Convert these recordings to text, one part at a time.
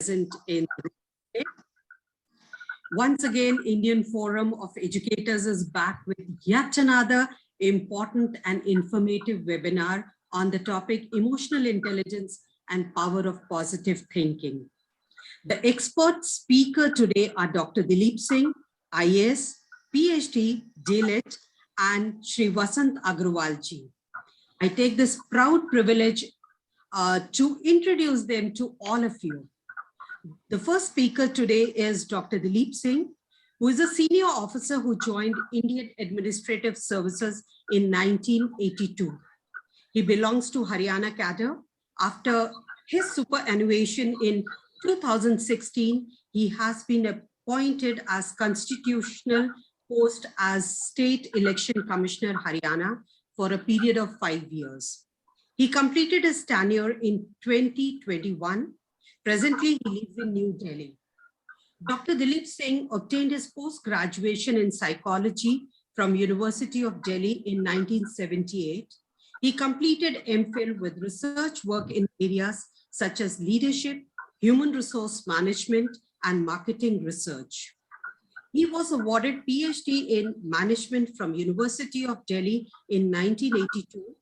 present in the room today. Once again, Indian Forum of Educators is back with yet another important and informative webinar on the topic emotional intelligence and power of positive thinking. The expert speaker today are Dr. Dilip Singh, IAS, PhD, DLIT, and Shri Vasant Agrawal ji. I take this proud privilege to introduce them to all of you. The first speaker today is Dr. Dilip Singh, who is a senior officer who joined Indian Administrative Services in 1982. He belongs to Haryana cadre. After his superannuation in 2016, he has been appointed as constitutional post as State Election Commissioner Haryana for a period of 5 years. He completed his tenure in 2021. Presently, he lives in New Delhi. Dr. Dilip Singh obtained his post-graduation in psychology from University of Delhi in 1978. He completed MPhil with research work in areas such as leadership, human resource management, and marketing research. He was awarded PhD in management from University of Delhi in 1982.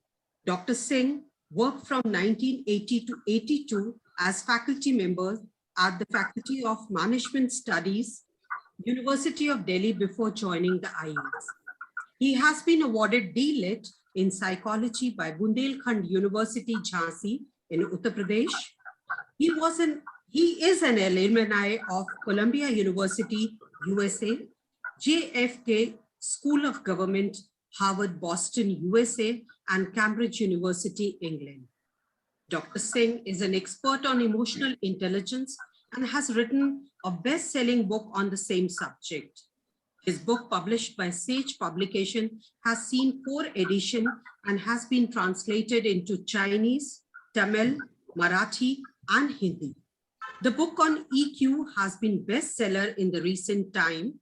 Dr. Singh worked from 1980 to 82 as faculty member at the Faculty of Management Studies, University of Delhi before joining the IAS. He has been awarded DLIT in psychology by Bundelkhand University, Jhansi in Uttar Pradesh. He is an alumni of Columbia University, USA, JFK School of Government, Harvard, Boston, USA, and Cambridge University, England. Dr. Singh is an expert on emotional intelligence and has written a best-selling book on the same subject. His book, published by Sage Publication, has seen 4 editions and has been translated into Chinese, Tamil, Marathi, and Hindi. The book on EQ has been bestseller in the recent time,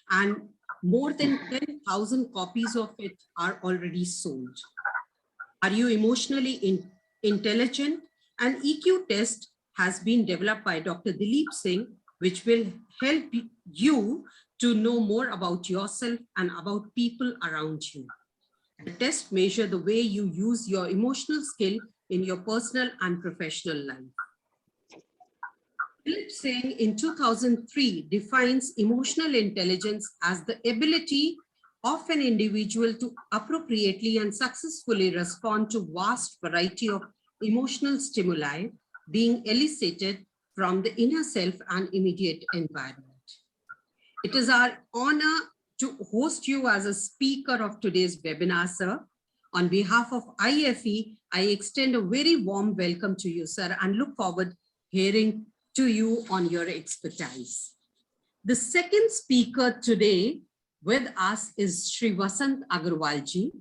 and more than 10,000 copies of it are already sold. Are you emotionally intelligent? An EQ test has been developed by Dr. Dilip Singh, which will help you to know more about yourself and about people around you. The test measures the way you use your emotional skill in your personal and professional life. Dilip Singh in 2003 defines emotional intelligence as the ability of an individual to appropriately and successfully respond to vast variety of emotional stimuli being elicited from the inner self and immediate environment. It is our honor to host you as a speaker of today's webinar, sir. On behalf of IFE, I extend a very warm welcome to you, sir, and look forward hearing to you on your expertise. The second speaker today with us is Shri Vasant Agrawal ji.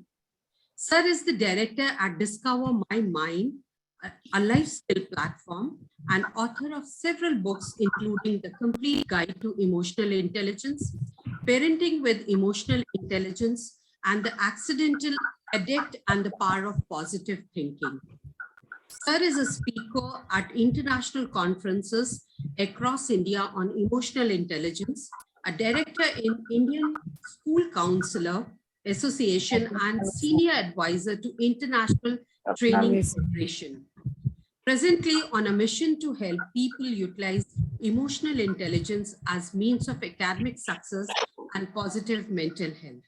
Sir is the director at Discover My Mind, a life skill platform, and author of several books, including The Complete Guide to Emotional Intelligence, Parenting with Emotional Intelligence, and The Accidental Addict and the Power of Positive Thinking. Sir is a speaker at international conferences across India on emotional intelligence, a director in Indian School Counselor Association, and senior advisor to International Training Federation. Presently on a mission to help people utilize emotional intelligence as means of academic success and positive mental health.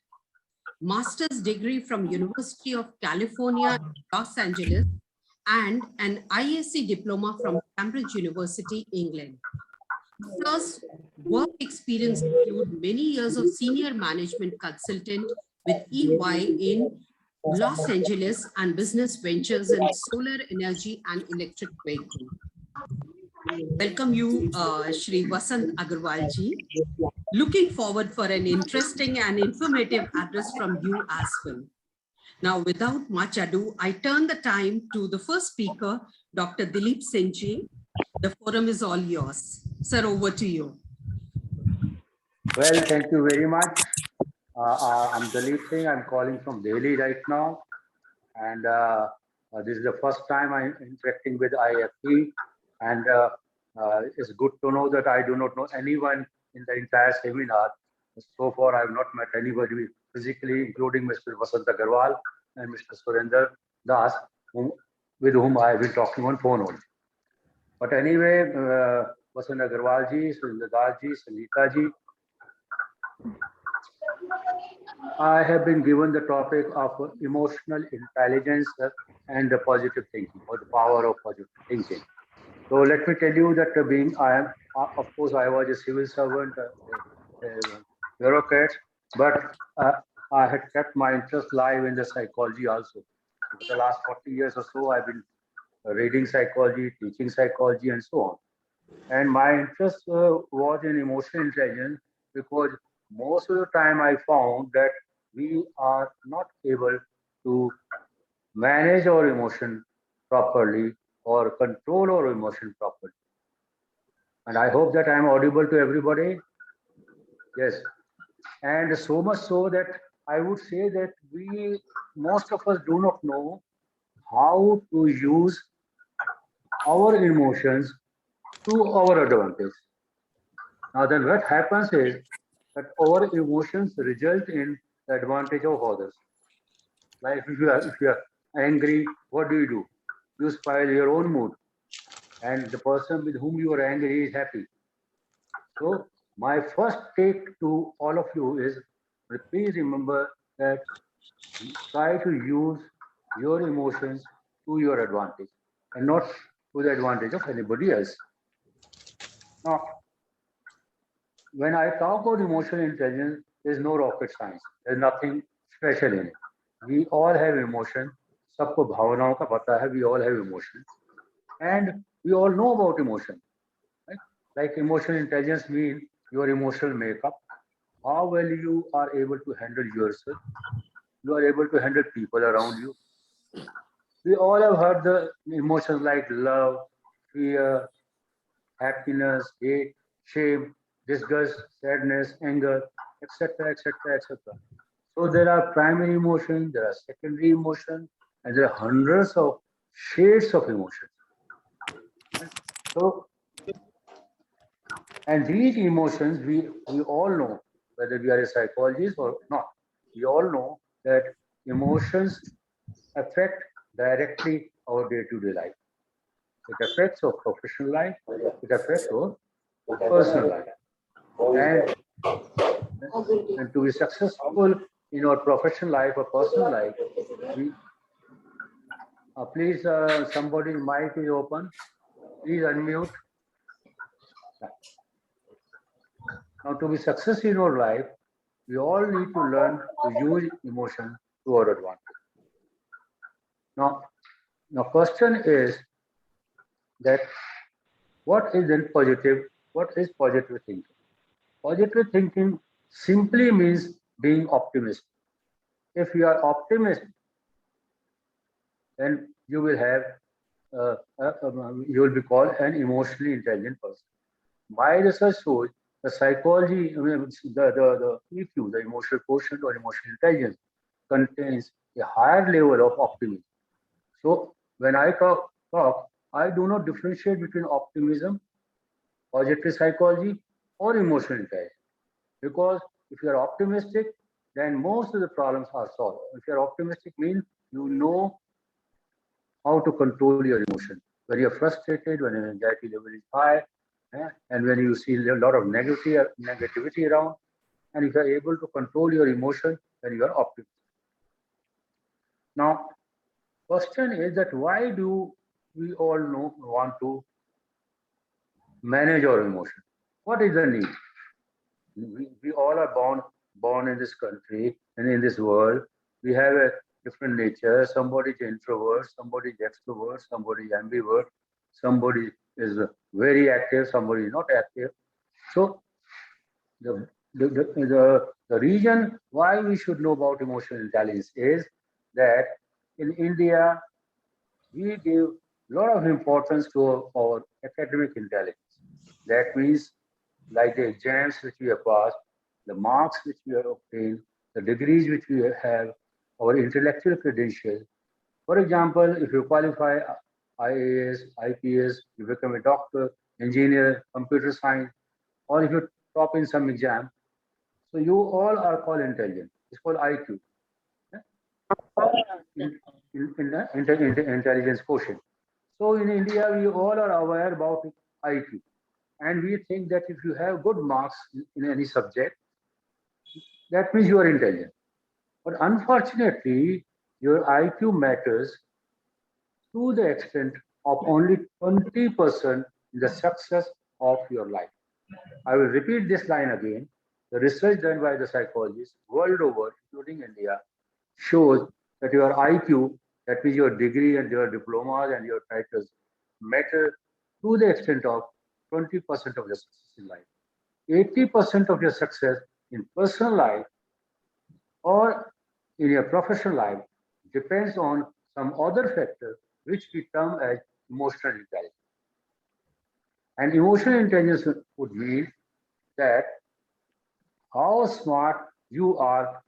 Master's degree from University of California, Los Angeles, and an ISc diploma from Cambridge University, England. Sir's work experience includes many years of senior management consultant with EY in Los Angeles and business ventures in solar energy and electric vehicle. Welcome you, Shri Vasant Agrawal ji. Looking forward for an interesting and informative address from you as well. Now, without much ado, I turn the time to the first speaker, Dr. Dilip Singh ji. The forum is all yours. Sir, over to you. Well, thank you very much. I'm Dilip Singh. I'm calling from Delhi right now. And this is the first time I'm interacting with IFE. And It's good to know that I do not know anyone in the entire seminar. So far, I have not met anybody physically, including Mr. Vasant Agarwal and Mr. Surinder Das, with whom I have been talking on phone only. But anyway, Vasant Agarwal ji, Surinder Das ji, Sangeeta ji, I have been given the topic of emotional intelligence and the positive thinking, or the power of positive thinking. So let me tell you that of course, I was a civil servant, bureaucrat, but I had kept my interest live in the psychology also. For the last 40 years or so, I've been reading psychology, teaching psychology, and so on. And my interest was in emotional intelligence because most of the time I found that we are not able to manage our emotion properly or control our emotion properly. And I hope that I am audible to everybody. Yes. And so much so that I would say that most of us do not know how to use our emotions to our advantage. Now then what happens is that our emotions result in the advantage of others. Like if you are angry, what do? You spoil your own mood, and the person with whom you are angry is happy. So my first take to all of you is, please remember that try to use your emotions to your advantage and not to the advantage of anybody else. Now, when I talk about emotional intelligence, there's no rocket science. There's nothing special in it. We all have emotion. सबको भावनाओं का पता है. We all have emotion, and we all know about emotion. Right? Like emotional intelligence means your emotional makeup, how well you are able to handle yourself, you are able to handle people around you. We all have heard the emotions like love, fear, happiness, hate, shame, disgust, sadness, anger, etc., etc., etc. So there are primary emotions, there are secondary emotions, and there are hundreds of shades of emotions. So, and these emotions, we all know, whether we are a psychologist or not, we all know that emotions affect directly our day-to-day life. It affects our professional life, it affects our personal life. And to be successful in our professional life or personal life, we please somebody's mic is open. Please unmute. Now, to be successful in our life, we all need to learn to use emotion to our advantage. Now, question is that what is then positive? What is positive thinking? Positive thinking simply means being optimistic. If you are optimistic, then you will have you will be called an emotionally intelligent person. My research shows the psychology, the EQ, the emotional quotient or emotional intelligence, contains a higher level of optimism. So when I talk, I do not differentiate between optimism, positive psychology, or emotional intelligence. Because if you are optimistic, then most of the problems are solved. If you are optimistic, means you know how to control your emotion. When you're frustrated, when your anxiety level is high, and when you see a lot of negativity around, and if you're able to control your emotion, then you are optimistic. Now, question is that why do we all want to manage our emotion? What is the need? We all are born in this country and in this world. We have a different nature. Somebody is introvert, somebody is extrovert, somebody is ambivert, somebody is very active, somebody is not active. So the reason why we should know about emotional intelligence is that in India we give a lot of importance to our academic intelligence. That means like the exams which we have passed, the marks which we have obtained, the degrees which we have, our intellectual credentials. For example, if you qualify IAS, IPS, you become a doctor, engineer, computer science, or if you top in some exam, so you all are called intelligent. It's called IQ. Yeah? In the intelligence quotient. So in India, we all are aware about IQ. And we think that if you have good marks in any subject, that means you are intelligent. But unfortunately, your IQ matters to the extent of only 20% in the success of your life. I will repeat this line again. The research done by the psychologists world over, including India, shows that your IQ, that means your degree and your diplomas and your titles, matter to the extent of 20% of your success in life. 80% of your success in personal life or in your professional life depends on some other factor which we term as emotional intelligence. And emotional intelligence would mean that how smart you are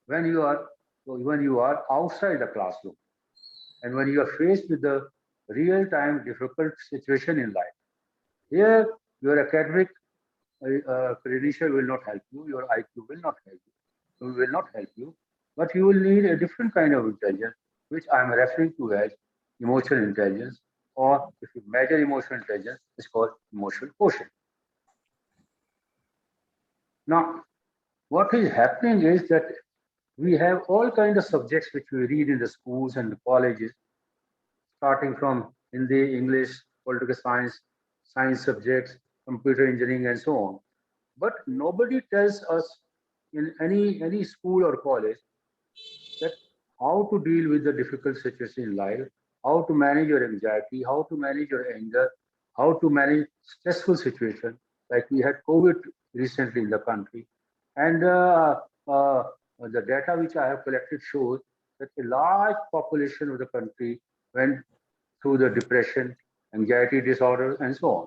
when you are outside the classroom and when you are faced with the real time difficult situation in life. Here, your academic credential will not help you, your IQ will not help you, will not help you, but you will need a different kind of intelligence, which I'm referring to as emotional intelligence, or if you measure emotional intelligence, it's called emotional quotient. Now, what is happening is that we have all kinds of subjects which we read in the schools and the colleges, starting from Hindi, English, political science, science subjects, computer engineering, and so on. But nobody tells us in any school or college that how to deal with the difficult situation in life, how to manage your anxiety, how to manage your anger, how to manage stressful situation. Like we had COVID recently in the country, and the data which I have collected shows that a large population of the country went through the depression, anxiety disorders, and so on.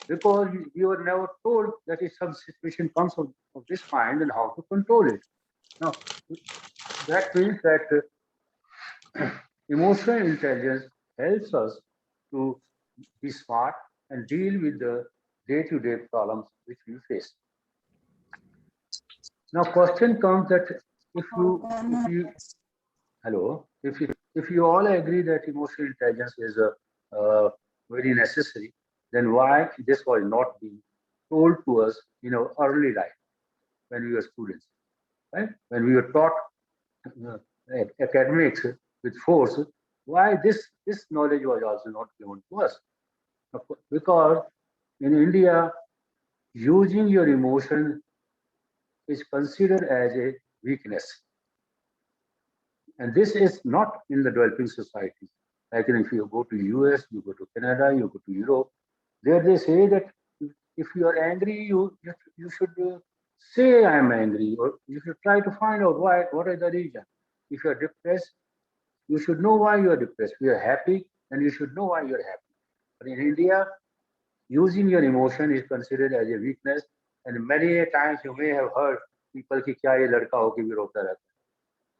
Because we were never told that if some situation comes of this kind, and how to control it. Now, that means that emotional intelligence helps us to be smart and deal with the day-to-day problems which we face. Now, question comes that if you hello, if you all agree that emotional intelligence is very necessary, then why this was not being told to us in our early life when we were students, right? When we were taught uh, academics with force, why this knowledge was also not given to us? Because in India, using your emotion is considered as a weakness. And this is not in the developing societies. Like if you go to US, you go to Canada, you go to Europe, there they say that if you are angry, you should say I am angry, or you should try to find out why, what is the reason. If you are depressed, you should know why you are depressed. If you are happy, then you should know why you are happy. But in India, using your emotion is considered as a weakness, and many a times you may have heard people कि क्या ये लड़का होके भी रोता रहता है,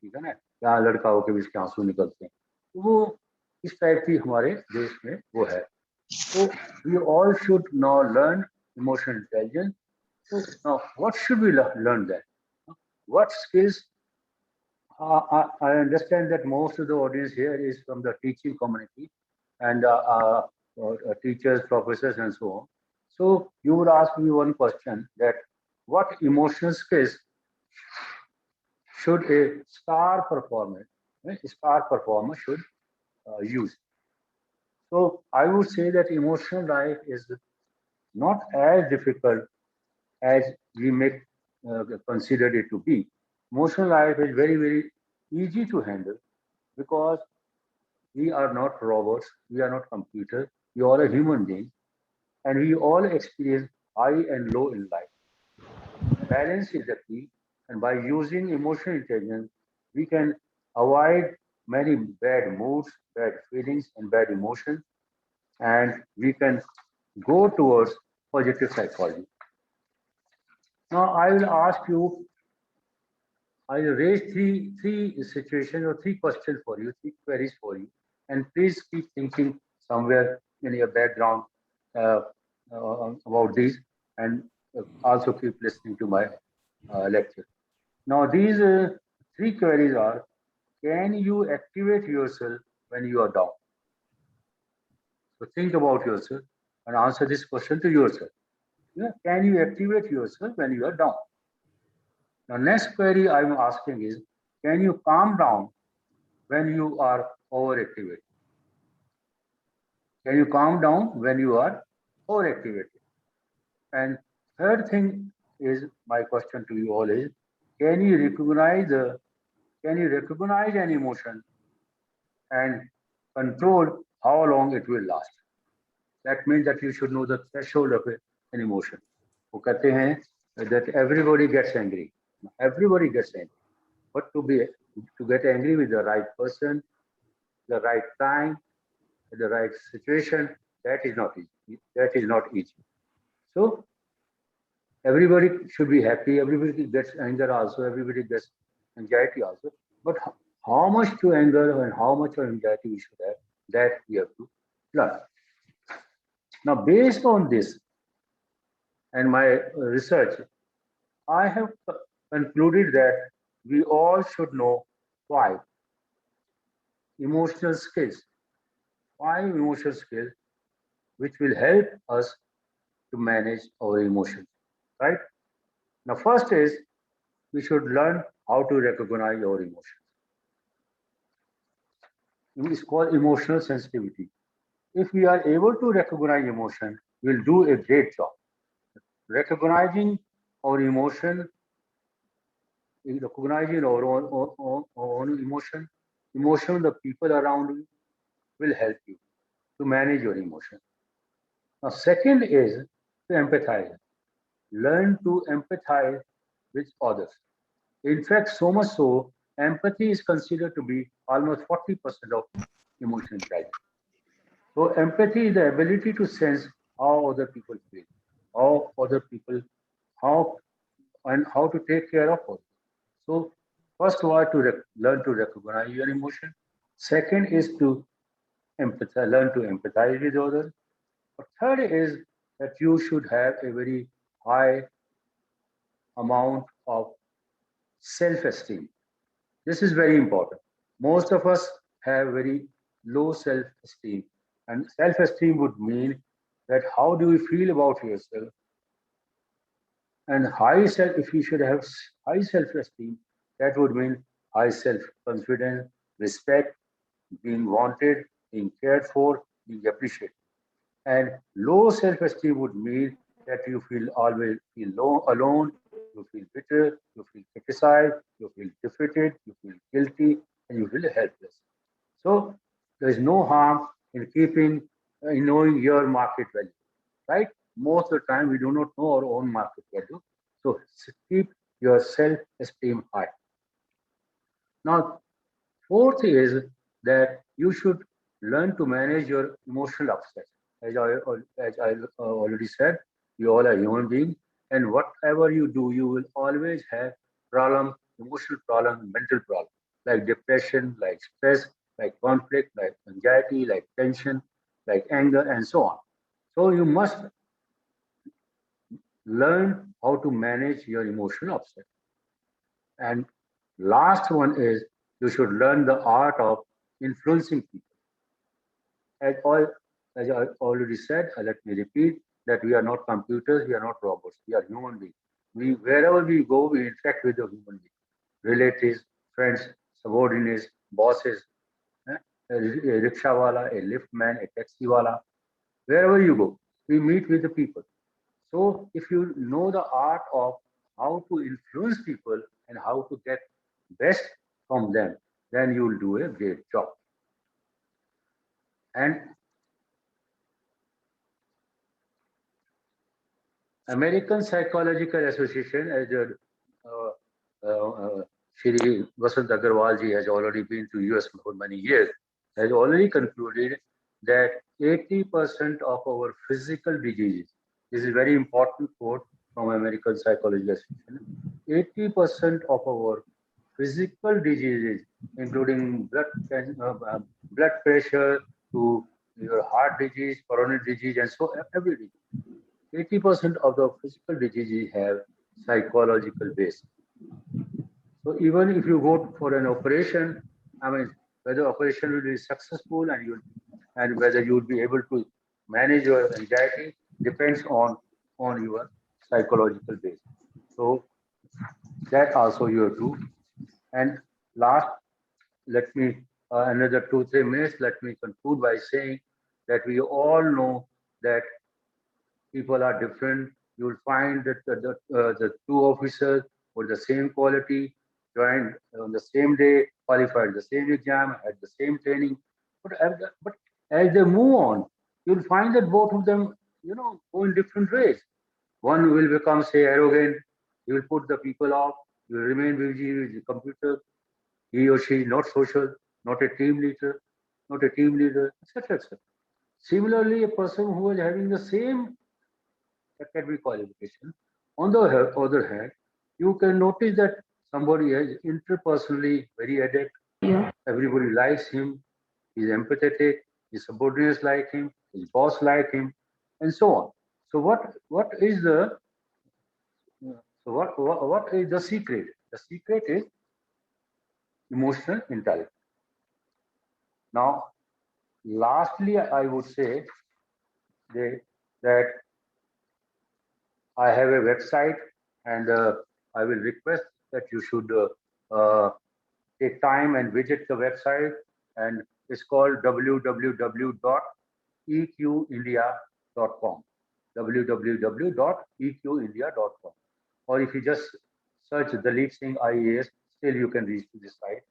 ठीक है ना, क्या लड़का होके भी इसके आंसू निकलते हैं, तो वो इस टाइप की हमारे देश में वो है. So we all should now learn emotional intelligence. So now what should we learn then? What skills? I understand that most of the audience here is from the teaching community and teachers, professors, and so on. So you would ask me one question, that what emotional skills should a star performer should use? So I would say that emotional life is not as difficult as we may consider it to be. Emotional life is very, very easy to handle because we are not robots, we are not computers, we are a human being, and we all experience high and low in life. Balance is the key, and by using emotional intelligence, we can avoid many bad moods, bad feelings, and bad emotions, and we can go towards positive psychology. Now, I will ask you, I will raise three situations or three questions for you, three queries for you, and please keep thinking somewhere in your background. about these, and also keep listening to my lecture. Now, these three queries are: can you activate yourself when you are down? So think about yourself and answer this question to yourself. Yeah, can you activate yourself when you are down? The next query I'm asking is, can you calm down when you are overactivated? Can you calm down when you are overactivated? And third thing is, my question to you all is, can you recognize an emotion and control how long it will last? That means that you should know the threshold of an emotion. वो कहते हैं that everybody gets angry. Everybody gets angry. But to get angry with the right person, the right time, the right situation, that is not easy. That is not easy. So everybody should be happy. Everybody gets anger also. Everybody gets anxiety also. But how much to anger and how much of anxiety we should have, that we have to learn. Now, based on this and my research, I have concluded that we all should know 5 emotional skills, 5 emotional skills which will help us to manage our emotions, right? Now, first is we should learn how to recognize our emotions. It's called emotional sensitivity. If we are able to recognize emotion, we'll do a great job. Recognizing our emotion, recognizing our own emotion of the people around you will help you to manage your emotion. Now, second is to empathize. Learn to empathize with others. In fact, so much so, empathy is considered to be almost 40% of emotional intelligence. So empathy is the ability to sense how other people feel, how other people, how and how to take care of others. So first one to learn to recognize your emotion. Second is to empathize, learn to empathize with others. But third is that you should have a very high amount of self-esteem. This is very important. Most of us have very low self-esteem, and self-esteem would mean that how do you feel about yourself, and high self. If you should have high self-esteem, that would mean high self-confidence, respect, being wanted, being cared for, being appreciated. And low self-esteem would mean that you feel always feel alone, you feel bitter, you feel criticized, you feel defeated, you feel guilty, and you feel helpless. So there is no harm in in knowing your market value, right? Most of the time we do not know our own market value. So keep your self-esteem high. Now, fourth is that you should learn to manage your emotional upset. As I already said, you all are human beings, and whatever you do, you will always have problem, emotional problem, mental problem, like depression, like stress, like conflict, like anxiety, like tension, like anger, and so on. So you must learn how to manage your emotional upset. And last one is you should learn the art of influencing people. As, all, as I already said, let me repeat that we are not computers, we are not robots, we are human beings. Wherever we go, we interact with the human beings, relatives, friends, subordinates, bosses, a rickshaw wala, a lift man, a taxi wala. Wherever you go, we meet with the people. So if you know the art of how to influence people and how to get best from them, then you will do a great job. And American Psychological Association, as Shri Vasant Agarwal ji has already been to US for many years, has already concluded that 80% of our physical diseases, this is a very important quote from American Psychological Association, 80% of our physical diseases, including blood pressure to your heart disease, coronary disease, and so every disease, 80% of the physical diseases have psychological base. So even if you go for an operation, I mean, whether operation will be successful and whether you would be able to manage your anxiety depends on your psychological base. So that also you have to. And last, let me another 2-3 minutes. Let me conclude by saying that we all know that people are different. You will find that the two officers with the same quality joined on the same day, qualified the same exam, had the same training. But as they move on, you'll find that both of them, go in different ways. One will become, say, arrogant. He will put the people off. He will remain busy with the computer. He or she not social, not a team leader, etc., etc. Similarly, a person who is having the same academic qualification. On the other hand, you can notice that somebody is interpersonally very adept. Yeah. Everybody likes him. He's empathetic. His subordinates like him. His boss like him, and so on. So what is the secret? The secret is emotional intelligence. Now, lastly, I would say that I have a website, and I will request that you should take time and visit the website, and it's called www.eqindia.com. www.eqindia.com. Or if you just search Dalip Singh IAS, still you can reach to this site.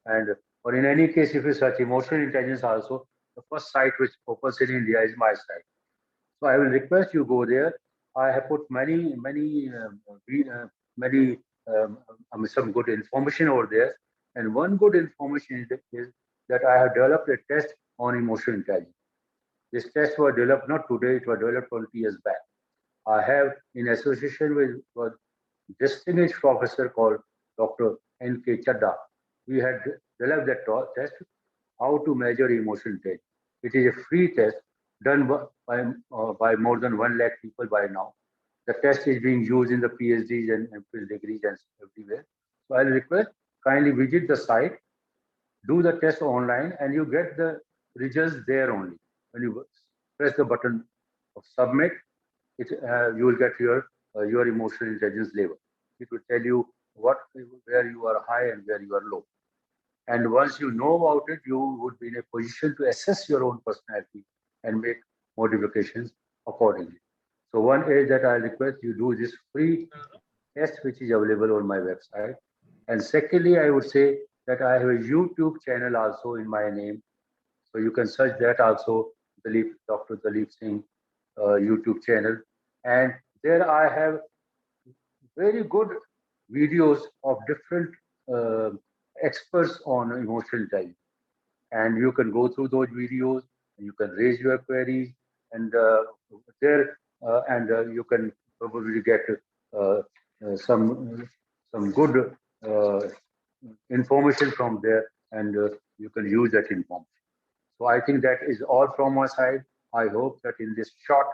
And or in any case, if you search emotional intelligence also, the first site which opens in India is my site. So I will request you go there. I have put many some good information over there. And one good information is that I have developed a test on emotional intelligence. This test was developed not today; it was developed 20 years back. I have, in association with a distinguished professor called Dr. N.K. Chadda, we had developed that test, how to measure emotional intelligence. It is a free test done by more than 1 lakh people by now. The test is being used in the PhDs and MPhil degrees and everywhere. So I'll request kindly visit the site, do the test online, and you get the results there only. When you press the button of submit, you will get your emotional intelligence level. It will tell you where you are high and where you are low. And once you know about it, you would be in a position to assess your own personality and make modifications accordingly. So one is that I request you do this free test, which is available on my website. And secondly, I would say that I have a YouTube channel also in my name. So you can search that also, Dr. Dalip Singh YouTube channel. And there I have very good videos of different experts on emotional intelligence. And you can go through those videos, and you can raise your queries, and you can probably get some good information from there, and you can use that information. So I think that is all from my side. I hope that in this short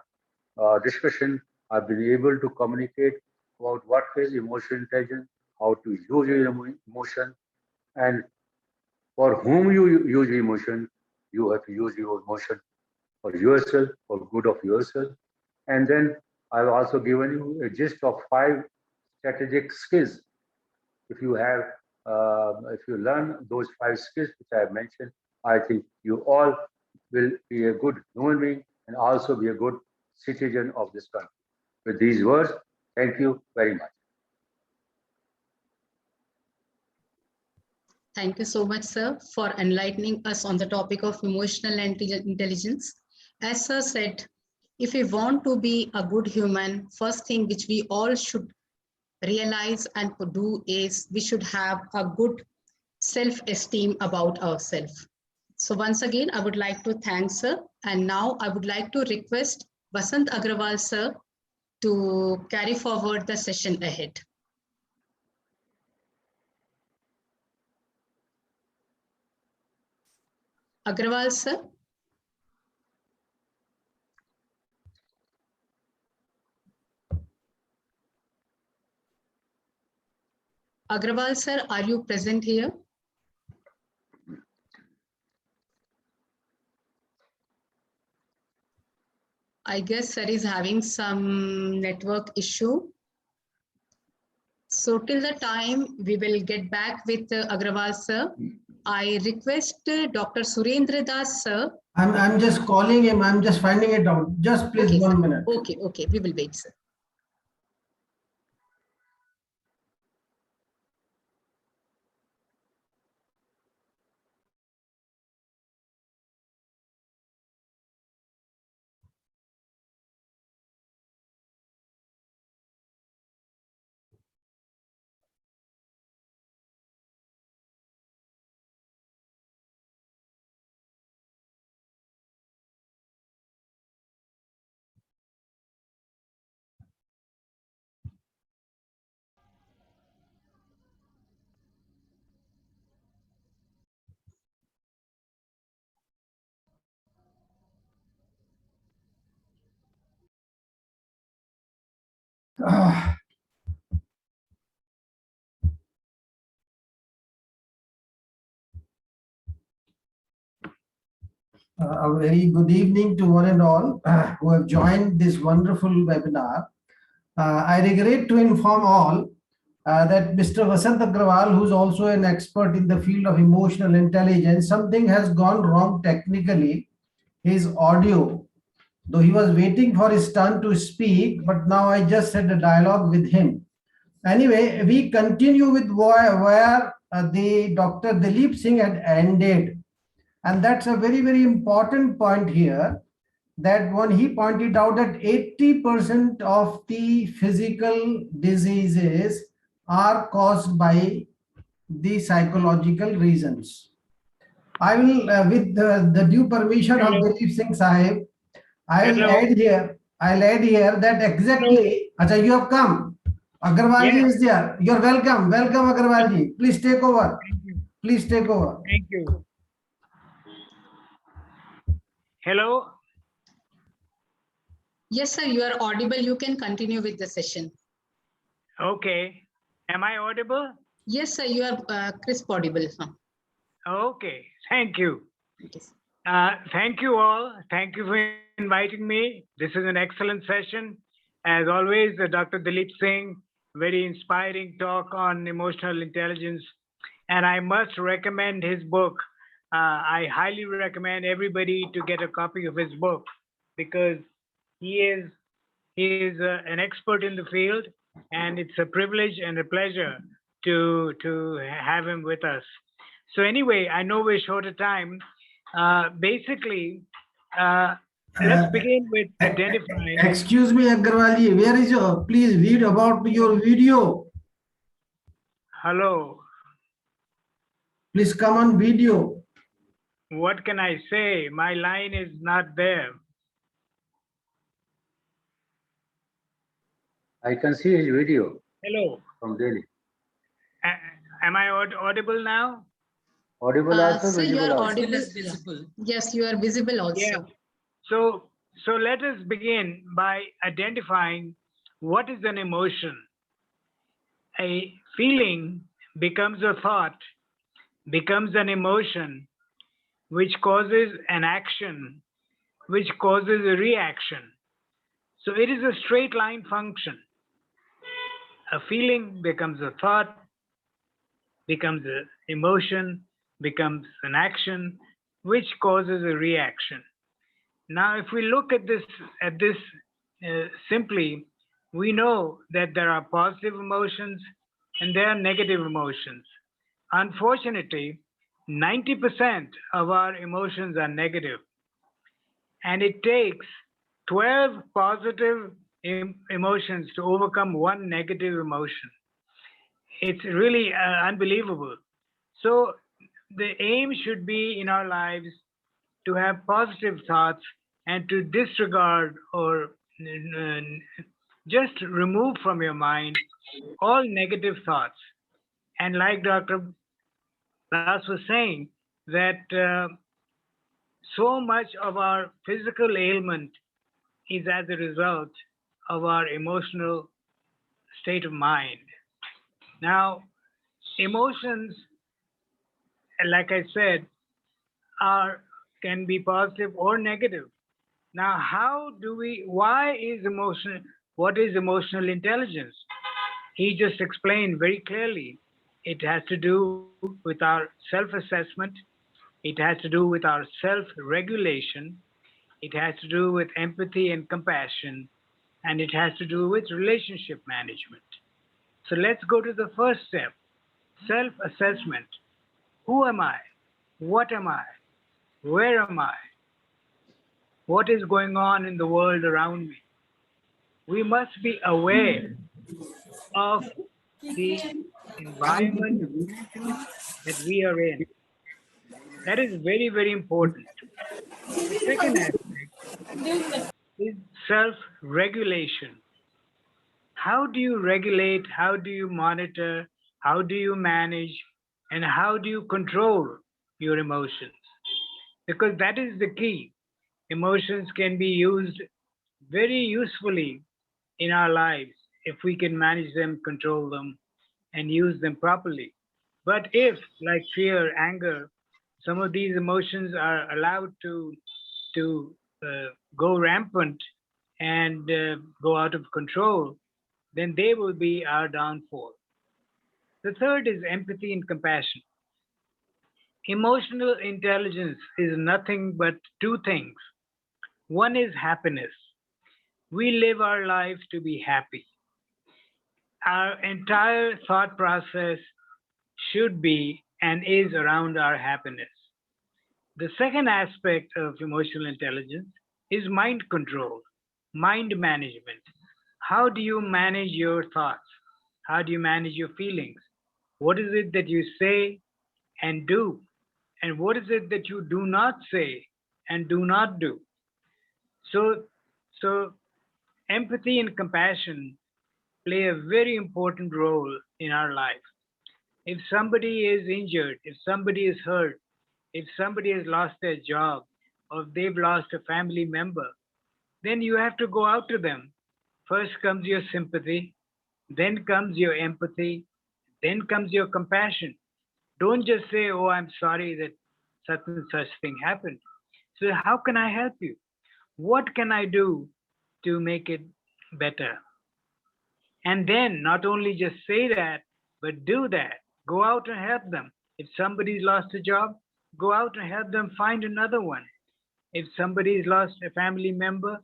discussion, I've been able to communicate about what is emotional intelligence, how to use your emotion, and for whom you use emotion, you have to use your emotion for yourself, for good of yourself. And then I've also given you a gist of 5 strategic skills. If you have, if you learn those 5 skills which I have mentioned, I think you all will be a good human being and also be a good citizen of this country. With these words, thank you very much. Thank you so much, sir, for enlightening us on the topic of emotional intelligence. As sir said, if we want to be a good human, first thing which we all should realize and do is we should have a good self-esteem about ourselves. So once again, I would like to thank sir. And now I would like to request Vasant Agrawal, sir, to carry forward the session ahead. Agrawal, sir. Agrawal sir, are you present here? I guess sir is having some network issue. So till the time we will get back with Agrawal sir, I request Dr. Surendra Das sir. I'm just calling him. I'm just finding it out. Just please Okay, 1 sir. minute. Okay, we will wait, sir. Ah, a very good evening to one and all who have joined this wonderful webinar. I regret to inform all that Mr. Vasant Agrawal, who is also an expert in the field of emotional intelligence, something has gone wrong technically. His audio, though he was waiting for his turn to speak, but now I just had a dialogue with him. Anyway, we continue with where the Dr. Dilip Singh had ended. And that's a very, very important point here, that when he pointed out that 80% of the physical diseases are caused by the psychological reasons. I will, with the due permission of Dilip Singh Sahib, I'll add here that exactly, Acha, you have come. Agrawalji is there. You're welcome. Welcome, Agrawalji. Please take over. Please take over. Thank you. Hello. Yes, sir, you are audible. You can continue with the session. Okay. Am I audible? Yes, sir, you are crisp audible. Okay. Thank you. Yes. Thank you all. Thank you for inviting me. This is an excellent session. As always, Dr. Dilip Singh, very inspiring talk on emotional intelligence. And I must recommend his book. I highly recommend everybody to get a copy of his book because he is an expert in the field, and it's a privilege and a pleasure to have him with us. So anyway, I know we're short of time. Basically, let's begin with identifying. Excuse me, Agrawalji, where is your, please read about your video. Hello. Please come on video. What can I say? My line is not there. I can see his video Hello. from Delhi. Am I audible now? Audible also, Sir, you visible are also. audible. Visible. Yes, you are visible also. Yeah. So let us begin by identifying what is an emotion. A feeling becomes a thought, becomes an emotion, which causes an action, which causes a reaction. So it is a straight line function. A feeling becomes a thought, becomes an emotion, becomes an action, which causes a reaction. Now, if we look at this simply, we know that there are positive emotions and there are negative emotions. Unfortunately, 90% of our emotions are negative, and it takes 12 positive emotions to overcome one negative emotion. It's really unbelievable. So the aim should be in our lives to have positive thoughts and to disregard or just remove from your mind all negative thoughts. And like Dr. Das was saying, that so much of our physical ailment is as a result of our emotional state of mind. Now, emotions, like I said, can be positive or negative. Now, what is emotional intelligence? He just explained very clearly. It has to do with our self-assessment. It has to do with our self-regulation. It has to do with empathy and compassion. And it has to do with relationship management. So let's go to the first step, self-assessment. Who am I? What am I? Where am I? What is going on in the world around me? We must be aware of the environment that we are in. That is very, very important. The second aspect is self-regulation. How do you regulate? How do you monitor? How do you manage? And how do you control your emotions? Because that is the key. Emotions can be used very usefully in our lives if we can manage them, control them, and use them properly. But if, like fear, anger, some of these emotions are allowed to go rampant and go out of control, then they will be our downfall. The third is empathy and compassion. Emotional intelligence is nothing but two things. One is happiness. We live our lives to be happy. Our entire thought process should be and is around our happiness. The second aspect of emotional intelligence is mind control, mind management. How do you manage your thoughts? How do you manage your feelings? What is it that you say and do? And what is it that you do not say and do not do? So, so empathy and compassion play a very important role in our life. If somebody is injured, if somebody is hurt, if somebody has lost their job, or if they've lost a family member, then you have to go out to them. First comes your sympathy, then comes your empathy, then comes your compassion. Don't just say, oh, I'm sorry that such and such thing happened. So how can I help you? What can I do to make it better? And then not only just say that, but do that. Go out and help them. If somebody's lost a job, go out and help them find another one. If somebody's lost a family member,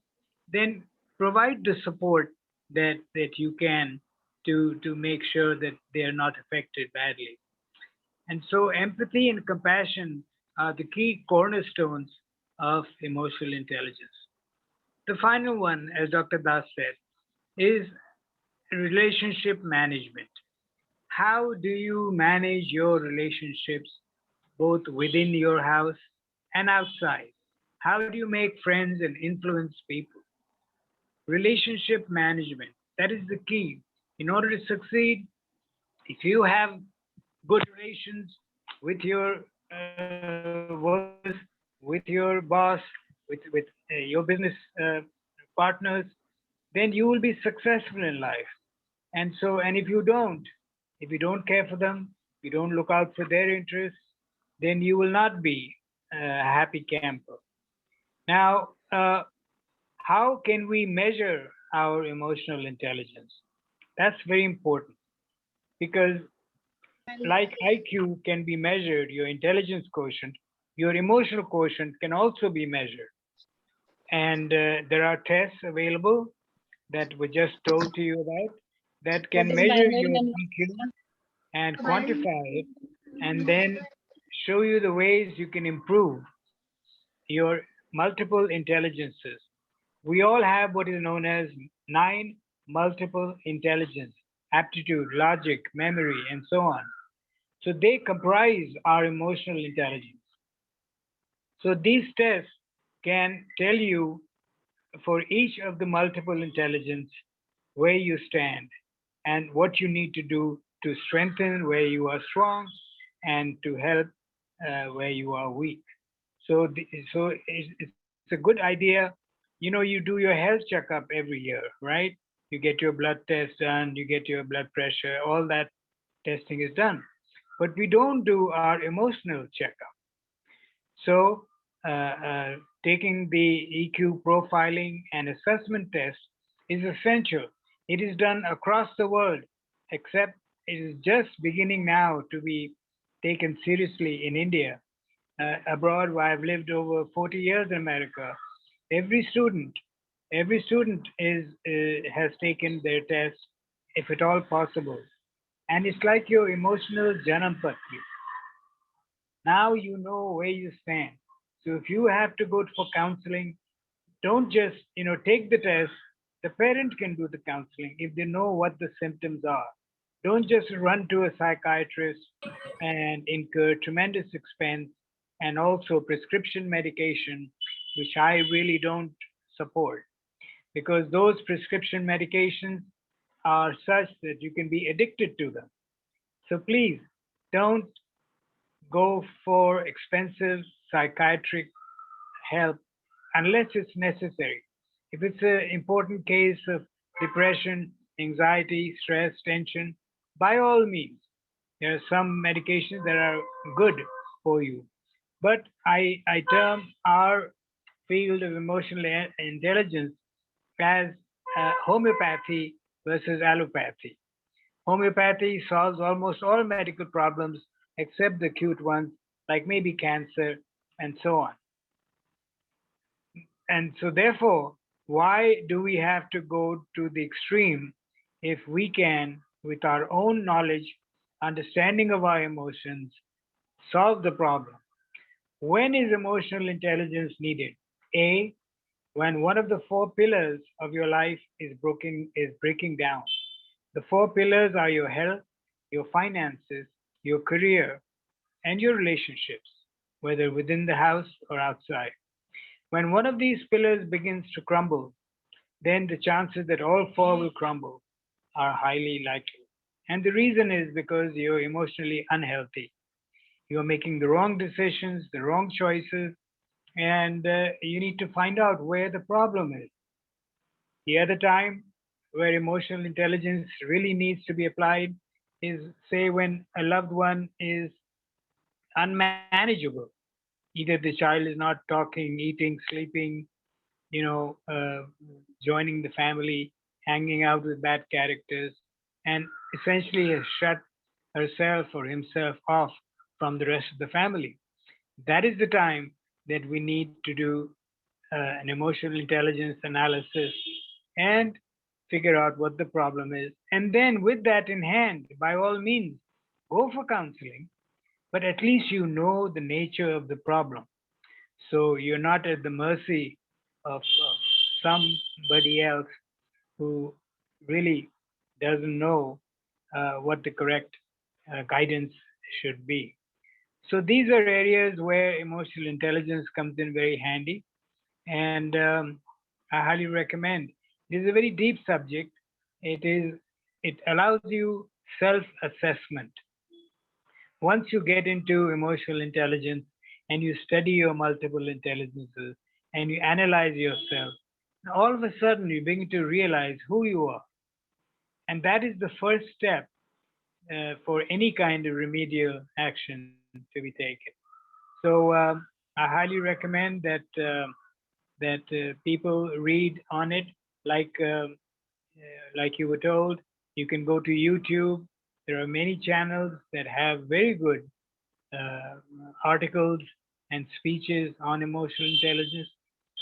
then provide the support that you can to make sure that they are not affected badly. And so empathy and compassion are the key cornerstones of emotional intelligence. The final one, as Dr. Das said, is relationship management. How do you manage your relationships both within your house and outside? How do you make friends and influence people? Relationship management, that is the key. In order to succeed, if you have good relations with your workers, with your boss, with your business partners, then you will be successful in life. And so, and if you don't care for them, you don't look out for their interests, then you will not be a happy camper. Now, how can we measure our emotional intelligence? That's very important because like IQ can be measured, your intelligence quotient, your emotional quotient can also be measured. And there are tests available that were just told to you about that can measure your IQ and quantify it and then show you the ways you can improve your multiple intelligences. We all have what is known as 9 multiple intelligence, aptitude, logic, memory, and so on. So they comprise our emotional intelligence. So these tests can tell you for each of the multiple intelligence where you stand and what you need to do to strengthen where you are strong and to help where you are weak. So, so it's a good idea. You know, you do your health checkup every year, right? You get your blood test done, you get your blood pressure, all that testing is done. but we don't do our emotional checkup. So, taking the EQ profiling and assessment test is essential. It is done across the world, except it is just beginning now to be taken seriously in India. Abroad, where I've lived over 40 years in America, every student, every student has taken their test, if at all possible. And it's like your emotional Janam Patri. Now you know where you stand. So if you have to go for counseling, don't just take the test. The parent can do the counseling if they know what the symptoms are. Don't just run to a psychiatrist and incur tremendous expense and also prescription medication, which I really don't support, because those prescription medications are such that you can be addicted to them. So please don't go for expensive psychiatric help unless it's necessary. If it's an important case of depression, anxiety, stress, tension, by all means, there are some medications that are good for you. But I term our field of emotional intelligence as homeopathy versus allopathy. Homeopathy solves almost all medical problems except the acute ones, like maybe cancer and so on. And so, therefore, why do we have to go to the extreme if we can, with our own knowledge, understanding of our emotions, solve the problem? When is emotional intelligence needed? A, when one of the four pillars of your life is breaking down. The four pillars are your health, your finances, your career, and your relationships, whether within the house or outside. When one of these pillars begins to crumble, then the chances that all four will crumble are highly likely. And the reason is because you're emotionally unhealthy. You're making the wrong decisions, the wrong choices, and you need to find out where the problem is. The other time where emotional intelligence really needs to be applied is, say, when a loved one is unmanageable. Either the child is not talking, eating, sleeping, you know, uh, joining the family, hanging out with bad characters, and essentially has shut herself or himself off from the rest of the family. That is the time that we need to do an emotional intelligence analysis and figure out what the problem is. And then, with that in hand, by all means, go for counseling, but at least you know the nature of the problem. So you're not at the mercy of somebody else who really doesn't know what the correct guidance should be. So these are areas where emotional intelligence comes in very handy, and I highly recommend. It is a very deep subject. It allows you self-assessment. Once you get into emotional intelligence and you study your multiple intelligences and you analyze yourself, all of a sudden you begin to realize who you are. And that is the first step for any kind of remedial action to be taken. So I highly recommend that people read on it, like like you were told. You can go to YouTube. There are many channels that have very good uh, articles and speeches on emotional intelligence.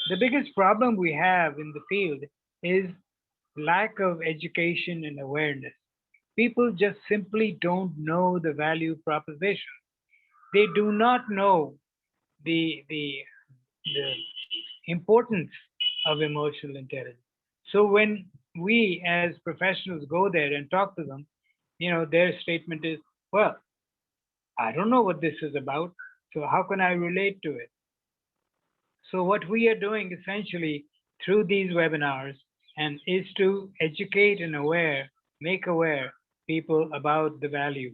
The biggest problem we have in the field is lack of education and awareness. People just simply don't know the value proposition. They do not know the importance of emotional intelligence. So when we as professionals go there and talk to them, their statement is, well, I don't know what this is about, so how can I relate to it? So what we are doing essentially through these webinars and is to educate and make aware people about the value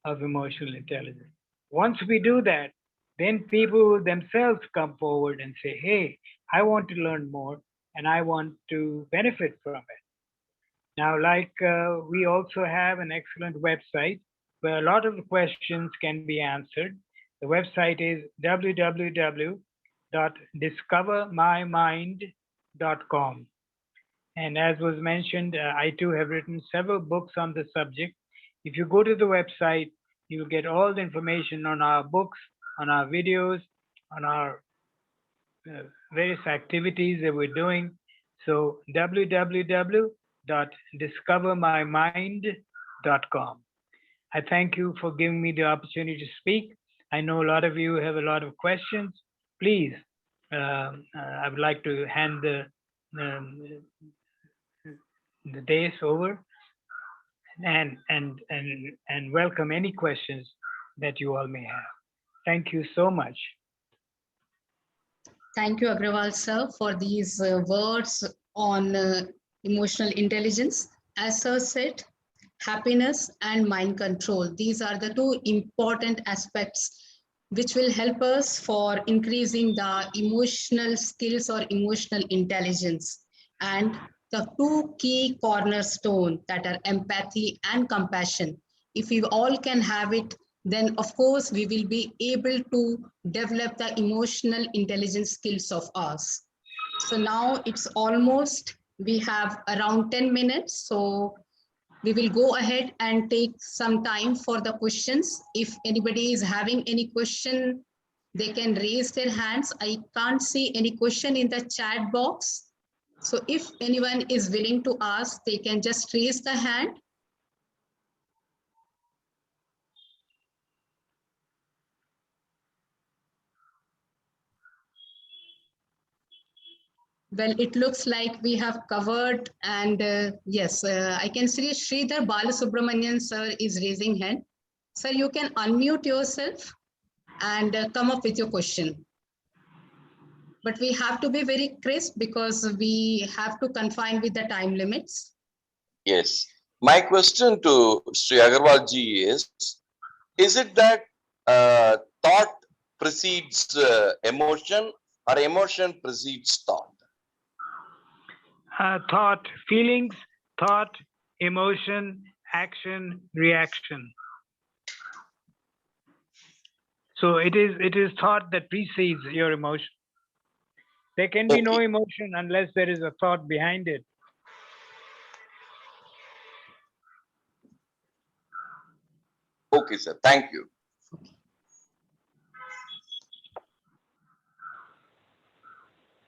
of emotional intelligence. Once we do that, then people will themselves come forward and say, hey, I want to learn more and I want to benefit from it. Now, like we also have an excellent website where a lot of the questions can be answered. The website is www.discovermymind.com. And as was mentioned, I too have written several books on the subject. If you go to the website, you will get all the information on our books, on our videos, on our various activities that we're doing. So www.discovermymind.com. I thank you for giving me the opportunity to speak. I know a lot of you have a lot of questions. Please, I would like to hand the dais over and welcome any questions that you all may have. Thank you so much. Thank you, Agrawal sir, for these words on emotional intelligence. As sir said, happiness and mind control. These are the two important aspects which will help us for increasing the emotional skills or emotional intelligence. And the two key cornerstones that are empathy and compassion. If we all can have it, then of course we will be able to develop the emotional intelligence skills of us. So now it's almost, we have around 10 minutes. So we will go ahead and take some time for the questions. If anybody is having any question, they can raise their hands. I can't see any question in the chat box. So if anyone is willing to ask, they can just raise the hand. Well, it looks like we have covered, and yes, I can see Sridhar Balasubramanian sir is raising hand. Sir, you can unmute yourself and come up with your question. But we have to be very crisp because we have to confine with the time limits. Yes. My question to Sri Agarwal ji is it that thought precedes emotion or emotion precedes thought? Thought, feelings, thought, emotion, action, reaction. So it is thought that precedes your emotion. There can be no emotion unless there is a thought behind it. Okay, sir. Thank you.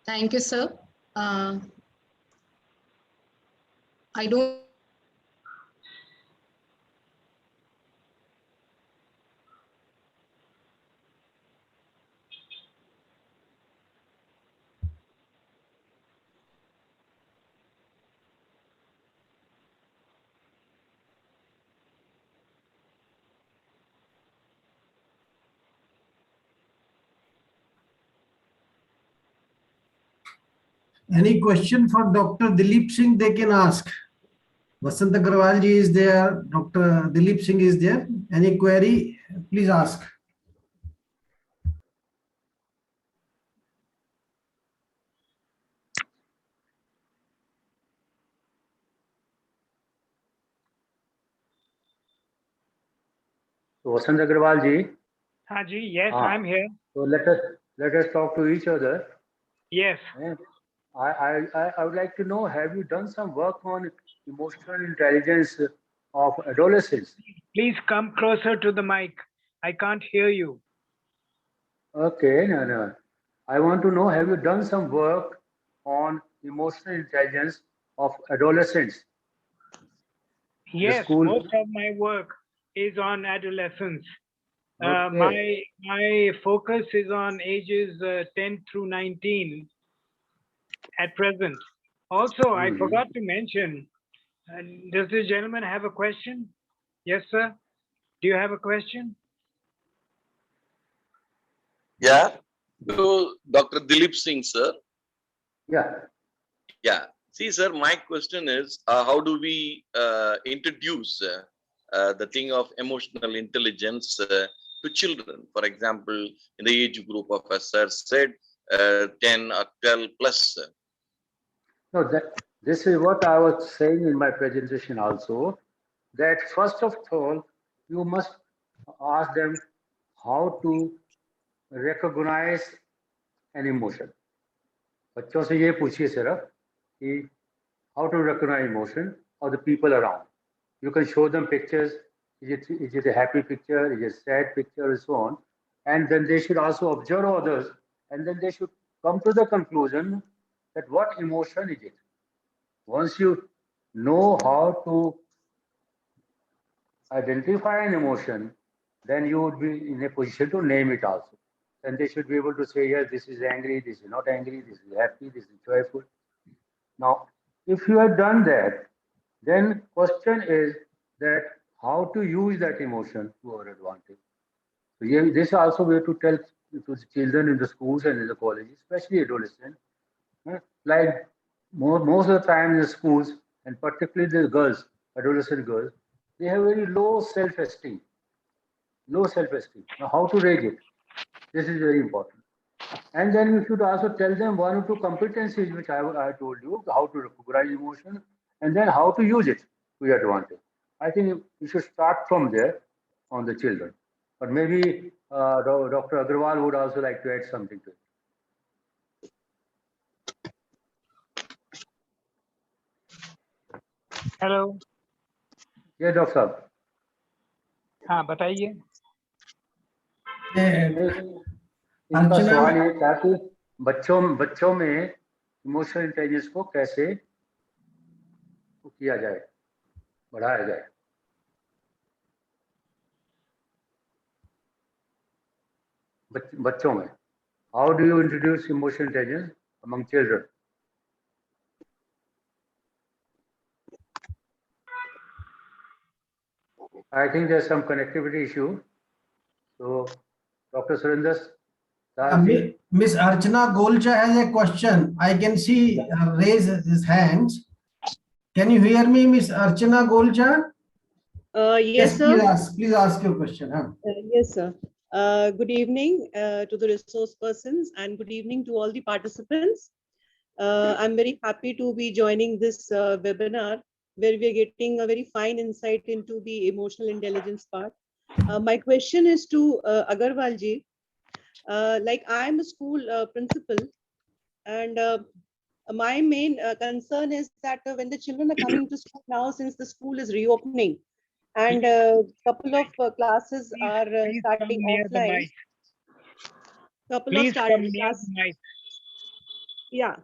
Thank you, sir. I don't. Any question for Dr. Dilip Singh, they can ask. Vasant Agrawal ji is there. Dr. Dilip Singh is there. Any query, please ask. So Vasant Agrawal ji. Haji, yes, I'm here. So let us talk to each other. Yes. I would like to know, have you done some work on emotional intelligence of adolescents? Please come closer to the mic. I can't hear you. Okay, no. I want to know, have you done some work on emotional intelligence of adolescents? Yes, most of my work is on adolescents. Okay. My focus is on ages 10 through 19 at present. Also, I forgot to mention, does this gentleman have a question? Yes, sir. Do you have a question? Yeah. To Dr. Dilip Singh, sir. Yeah. Yeah. See, sir, my question is, how do we introduce the thing of emotional intelligence to children? For example, in the age group of, as sir said, 10 or 12 plus. No, this is what I was saying in my presentation also, that first of all, you must ask them how to recognize an emotion. बच्चों से ये पूछिए सिर्फ कि how to recognize emotion of the people around. You can show them pictures. Is it a happy picture? Is it a sad picture? And so on. And then they should also observe others. And then they should come to the conclusion that what emotion is it? Once you know how to identify an emotion, then you would be in a position to name it also. And they should be able to say, yes, this is angry, this is not angry, this is happy, this is joyful. Now, if you have done that, then question is that how to use that emotion to our advantage. So this also we have to tell to the children in the schools and in the colleges, especially adolescents. Like most of the time in the schools, and particularly the girls, adolescent girls, they have very low self-esteem. Low self-esteem. Now, how to raise it? This is very important. And then you should also tell them one or two competencies which I told you, how to recognize emotion, and then how to use it to your advantage. I think you should start from there on the children. But maybe Dr. Agarwal would also like to add something to it. Hello. Yeah, Dr. Saab. हाँ बताइए. इनका सवाल ये था कि बच्चों में emotional intelligence को कैसे किया जाए, बढ़ाया जाए. बच्चों में how do you introduce emotional intelligence among children? I think there's some connectivity issue. So, Dr. Surinder, Miss Archana Golcha has a question. I can see raise his hands. Can you hear me, Miss Archana Golcha? Yes, sir. Please ask your question. Yes, sir. Good evening to the resource persons and good evening to all the participants. I'm very happy to be joining this webinar where we are getting a very fine insight into the emotional intelligence part. My question is to Agarwal ji. Like I'm a school principal and my main concern is that when the children are coming to school now, since the school is reopening, and a couple of classes are starting offline. Couple of starting classes. Yeah.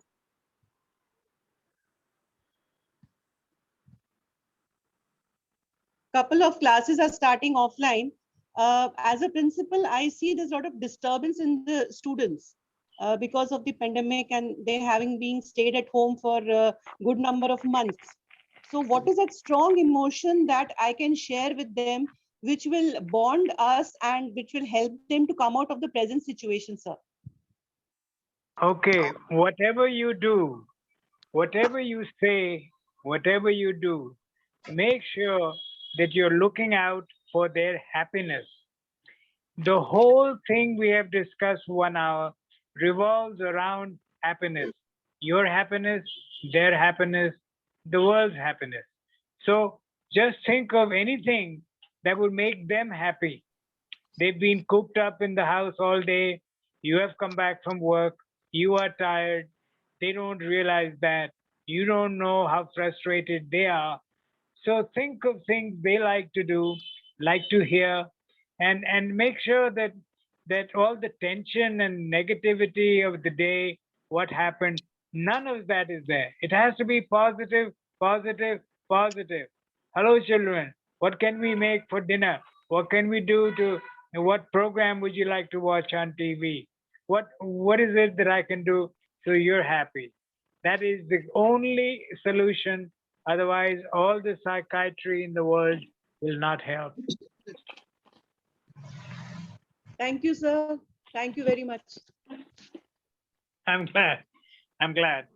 Couple of classes are starting offline. As a principal, I see there's a lot of disturbance in the students because of the pandemic and they having been stayed at home for a good number of months. So what is that strong emotion that I can share with them, which will bond us and which will help them to come out of the present situation, sir? Okay, whatever you do, whatever you say, whatever you do, make sure that you're looking out for their happiness. The whole thing we have discussed 1 hour revolves around happiness. Your happiness, their happiness, the world's happiness. So just think of anything that will make them happy. They've been cooped up in the house all day. You have come back from work. You are tired. They don't realize that. You don't know how frustrated they are. So think of things they like to do, like to hear, and make sure that all the tension and negativity of the day, what happened, none of that is there. It has to be positive, positive, positive. Hello, children. What can we make for dinner? What can we do to, what program would you like to watch on TV? What is it that I can do so you're happy? That is the only solution. Otherwise, all the psychiatry in the world will not help. Thank you, sir. Thank you very much. I'm glad. I'm glad.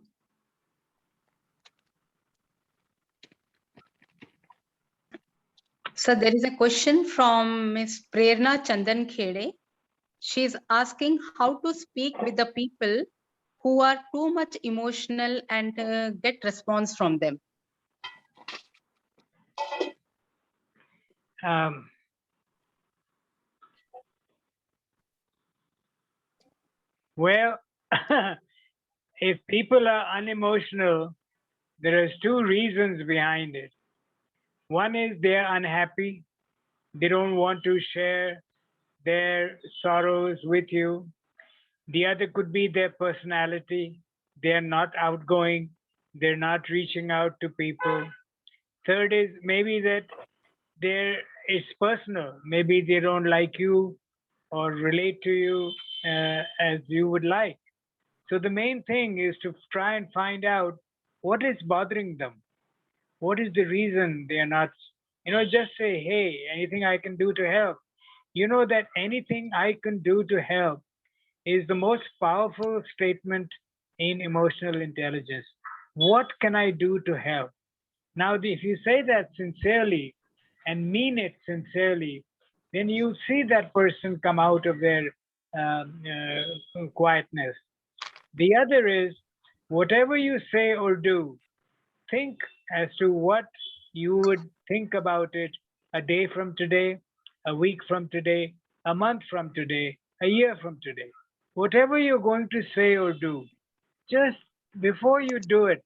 So there is a question from Ms. Prerna Chandan Khede. She is asking how to speak with the people who are too much emotional and get response from them. Well, if people are unemotional, there are two reasons behind it. One is they're unhappy. They don't want to share their sorrows with you. The other could be their personality. They're not outgoing. They're not reaching out to people. Third is maybe that it's personal. Maybe they don't like you or relate to you as you would like. So the main thing is to try and find out what is bothering them. What is the reason they are not, just say, hey, anything I can do to help. You know that anything I can do to help is the most powerful statement in emotional intelligence. What can I do to help? Now, if you say that sincerely and mean it sincerely, then you see that person come out of their quietness. The other is, whatever you say or do, think as to what you would think about it a day from today, a week from today, a month from today, a year from today. Whatever you're going to say or do, just before you do it,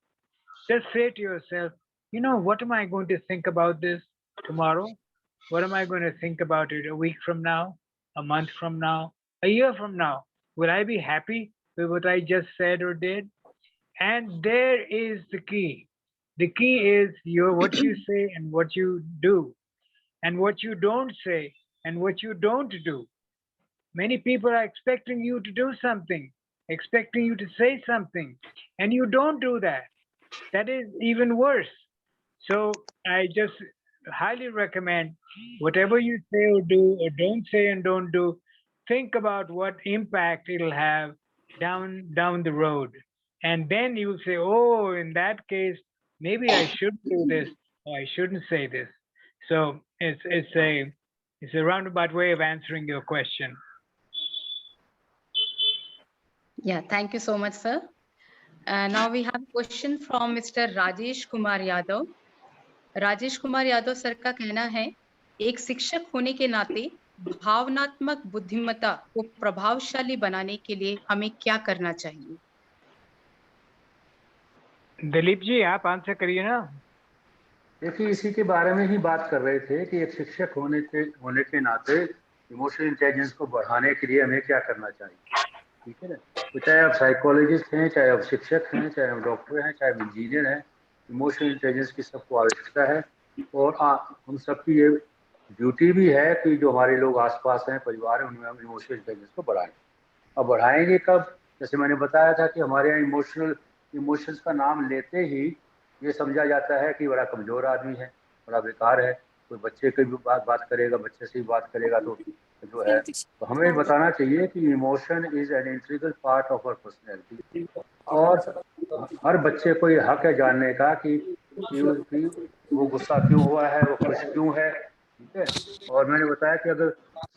just say to yourself, what am I going to think about this tomorrow? What am I going to think about it a week from now, a month from now, a year from now? Will I be happy with what I just said or did? And there is the key. The key is what you say and what you do, and what you don't say and what you don't do. Many people are expecting you to do something, expecting you to say something, and you don't do that. That is even worse. So I just highly recommend whatever you say or do or don't say and don't do, think about what impact it'll have down the road. And then you'll say, oh, in that case, maybe I should do this or I shouldn't say this. So it's a roundabout way of answering your question. Yeah, thank you so much, sir. Now we have a question from Mr. Rajesh Kumar Yadav. Rajesh Kumar Yadav sir का कहना है, एक शिक्षक होने के नाते भावनात्मक बुद्धिमत्ता को प्रभावशाली बनाने के लिए हमें क्या करना चाहिए? दिलीप जी, आप आंसर करिए ना। देखिए, इसी के बारे में ही बात कर रहे थे कि एक शिक्षक होने के नाते इमोशनल इंटेलिजेंस को बढ़ाने के लिए हमें क्या करना चाहिए। ठीक है ना, तो चाहे आप साइकोलॉजिस्ट हैं, चाहे आप शिक्षक हैं, चाहे आप डॉक्टर हैं, चाहे आप इंजीनियर हैं, इमोशनल इंटेलिजेंस की सबको आवश्यकता है। और हम सबकी ये ड्यूटी भी है कि जो हमारे लोग आसपास हैं, परिवार है, उनमें हम इमोशनल इंटेलिजेंस को बढ़ाएं। अब बढ़ाएंगे कब? जैसे मैंने बताया था कि हमारे यहाँ इमोशंस का नाम लेते ही ये समझा जाता है कि बड़ा कमजोर आदमी है, बड़ा बेकार है, कोई बच्चे की भी बात करेगा, बच्चे से ही बात करेगा तो जो है। तो हमें बताना चाहिए कि emotion is an integral part of our personality, और हर बच्चे को ये हक है जानने का कि वो गुस्सा क्यों हुआ है, वो खुश क्यों है। ठीक है, और मैंने बताया कि अगर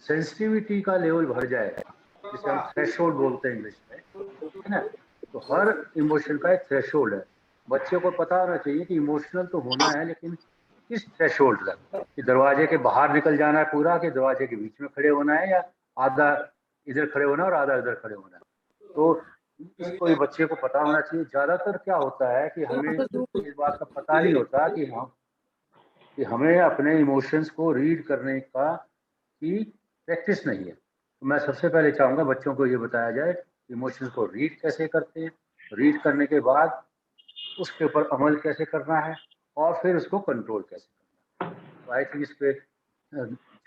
सेंसिटिविटी का लेवल भर जाए, जिसे हम थ्रेशोल्ड बोलते हैं इंग्लिश में, है ना, तो हर इमोशन का एक थ्रेशोल्ड है। बच्चे को पता होना चाहिए कि इमोशनल तो होना है, लेकिन किस थ्रेशोल्ड तक, कि दरवाजे के बाहर निकल जाना है पूरा, कि दरवाजे के बीच में खड़े होना है, या आधा इधर खड़े होना है और आधा इधर खड़े होना है। तो इसको ये बच्चे को पता होना चाहिए। ज्यादातर क्या होता है कि हमें इस बात का पता नहीं होता कि हमें अपने इमोशंस को रीड करने की प्रैक्टिस नहीं है। तो मैं सबसे पहले चाहूंगा बच्चों को ये बताया जाए इमोशंस को रीड कैसे करते हैं, रीड करने के बाद उसके ऊपर अमल कैसे करना है, और फिर उसको कंट्रोल कैसे करना है। तो आई थिंक इस पे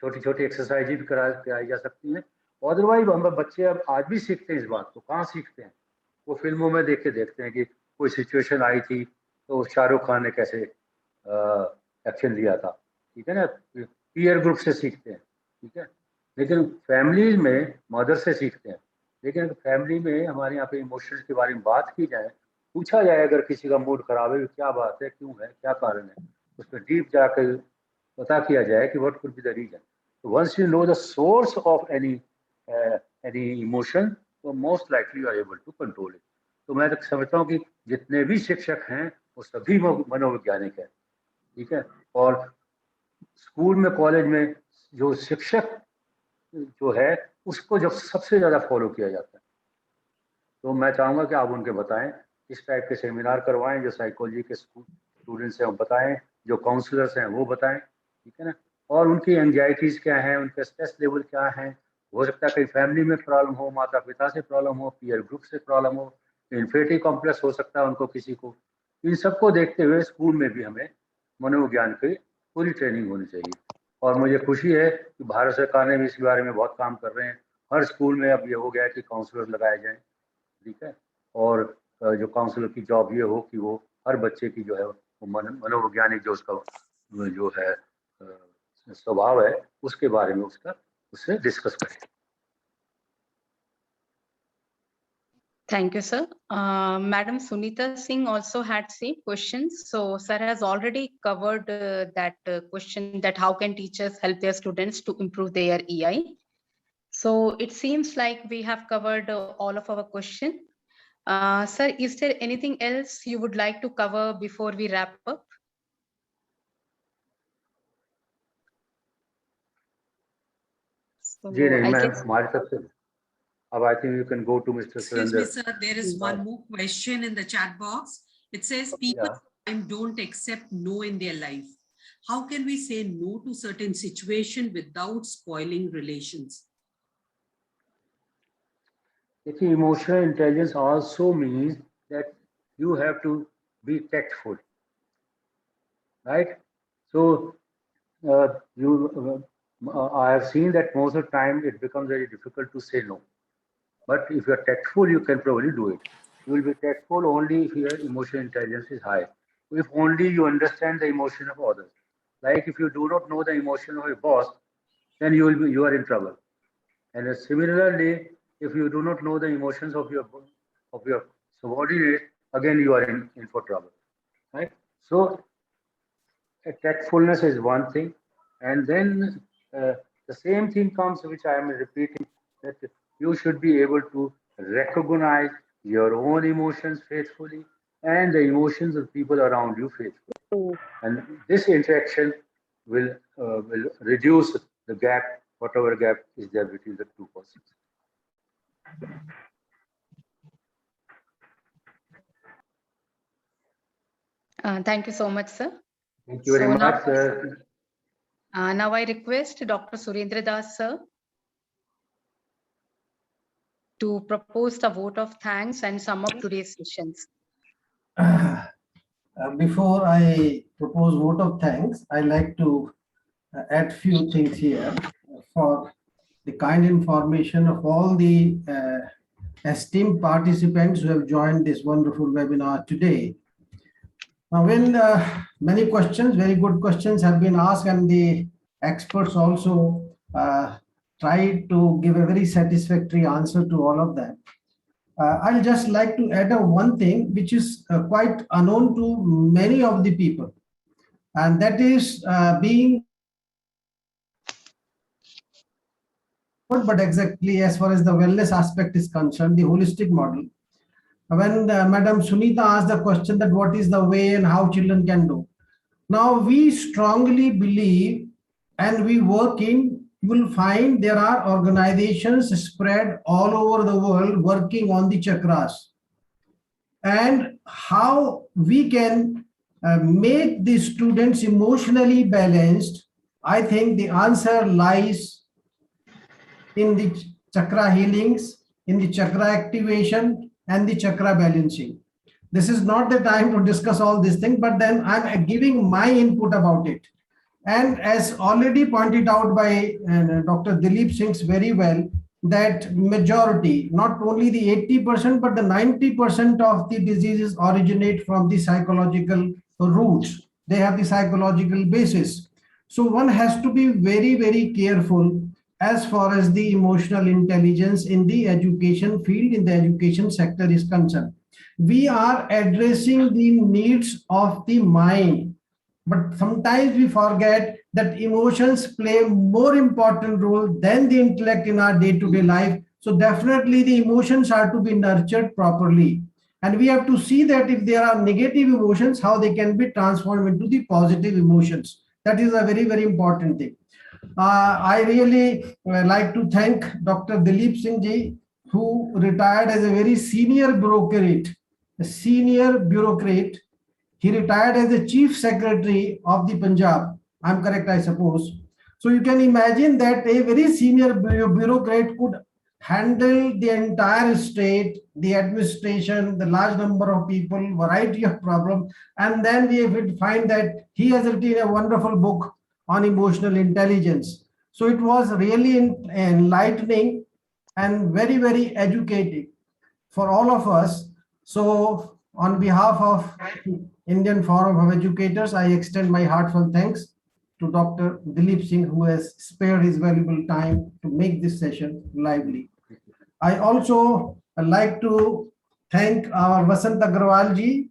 छोटी छोटी एक्सरसाइज भी कराई जा सकती हैं। अदरवाइज हम बच्चे अब आज भी सीखते हैं इस बात को। कहाँ सीखते हैं? वो फिल्मों में देखते हैं कि कोई सिचुएशन आई थी तो शाहरुख खान ने कैसे एक्शन लिया था। ठीक है ना, पीयर ग्रुप से सीखते हैं। ठीक है, लेकिन फैमिली में मदर से सीखते हैं। लेकिन फैमिली में हमारे यहाँ पे इमोशंस के बारे में बात की जाए, पूछा जाए अगर किसी का मूड खराब है, क्या बात है, क्यों है, क्या कारण है, उस पर डीप जाकर पता किया जाए कि what could be the reason. तो once you know the source of any emotion, तो most likely you are able to control it. तो मैं तो समझता हूँ कि जितने भी शिक्षक हैं वो सभी मनोवैज्ञानिक है। ठीक है, और स्कूल में, कॉलेज में जो शिक्षक जो है उसको जब सबसे ज्यादा फॉलो किया जाता है। तो मैं चाहूँगा कि आप उनके बताएं, इस टाइप के सेमिनार करवाएं, जो साइकोलॉजी के स्टूडेंट्स हैं वो बताएं, जो काउंसलर्स हैं वो बताएं, ठीक है ना, और उनकी एंजाइटीज़ क्या हैं, उनके स्ट्रेस लेवल क्या हैं, हो सकता है कहीं फैमिली में प्रॉब्लम हो, माता पिता से प्रॉब्लम हो, पीयर ग्रुप से प्रॉब्लम हो, इन्फिनिटी कॉम्प्लेक्स हो सकता है उनको किसी को। इन सबको देखते हुए स्कूल में भी हमें मनोविज्ञान की पूरी ट्रेनिंग होनी चाहिए। और मुझे खुशी है कि भारत सरकार ने भी इस बारे में बहुत काम कर रहे हैं। हर स्कूल में अब ये हो गया है कि काउंसलर लगाए जाएं, ठीक है, और जो काउंसलर की जॉब ये हो कि वो हर बच्चे की जो है वो मनोवैज्ञानिक जो उसका जो है स्वभाव है उसके बारे में उससे डिस्कस करें। Thank you, sir. Madam Sunita Singh also had same questions. So, sir has already covered that question, that how can teachers help their students to improve their EI. So, it seems like we have covered all of our question. Sir, is there anything else you would like to cover before we wrap up? So, जी नहीं, I मैं guess हमारी तरफ से अब I think you can go to Mr. Excuse me, Surender. sir, there is one more question in the chat box. It says people Yeah. sometimes don't accept no in their life. How can we say no to certain situation without spoiling relations? देखिए, emotional intelligence also means that you have to be tactful, right? So I have seen that most of the time it becomes very difficult to say no. But if you're tactful, you can probably do it. You will be tactful only if your emotional intelligence is high. If only you understand the emotion of others. Like if you do not know the emotion of your boss, then you are in trouble. And similarly, if you do not know the emotions of your subordinate, again you are in for trouble, right? So tactfulness is one thing, and then the same thing comes, which I am repeating, that you should be able to recognize your own emotions faithfully and the emotions of people around you faithfully. And this interaction will reduce the gap, whatever gap is there between the two persons. Thank you so much, sir. Thank you very much. Now I request Dr. Surendra Das, sir, to propose the vote of thanks and sum up today's sessions. Before I propose vote of thanks, I like to add few things here for the kind information of all the esteemed participants who have joined this wonderful webinar today. Now, when many questions, very good questions have been asked, and the experts also tried to give a very satisfactory answer to all of them. I'll just like to add one thing which is quite unknown to many of the people, and that is being, but exactly as far as the wellness aspect is concerned, the holistic model. When Madam Sunita asked the question that what is the way and how children can do. Now we strongly believe and we work in, you will find there are organizations spread all over the world working on the chakras. And how we can make the students emotionally balanced, I think the answer lies in the chakra healings, in the chakra activation, and the chakra balancing. This is not the time to discuss all these things, but then I'm giving my input about it. And as already pointed out by Dr. Dilip Singh very well, that majority, not only the 80%, but the 90% of the diseases originate from the psychological roots. They have the psychological basis. So one has to be very, very careful as far as the emotional intelligence in the education field, in the education sector is concerned. We are addressing the needs of the mind, but sometimes we forget that emotions play a more important role than the intellect in our day-to-day life. So definitely the emotions are to be nurtured properly. And we have to see that if there are negative emotions, how they can be transformed into the positive emotions. That is a very, very important thing. I really like to thank Dr. Dilip Singh ji who retired as a very senior bureaucrat, a senior bureaucrat. He retired as the chief secretary of the Punjab. I'm correct, I suppose. So you can imagine that a very senior bureaucrat could handle the entire state, the administration, the large number of people, variety of problems. And then we would find that he has written a wonderful book on emotional intelligence. So it was really enlightening and very, very educating for all of us. So on behalf of Indian Forum of Educators, I extend my heartfelt thanks to Dr. Dilip Singh, who has spared his valuable time to make this session lively. I also like to thank our Vasant Agrawal ji,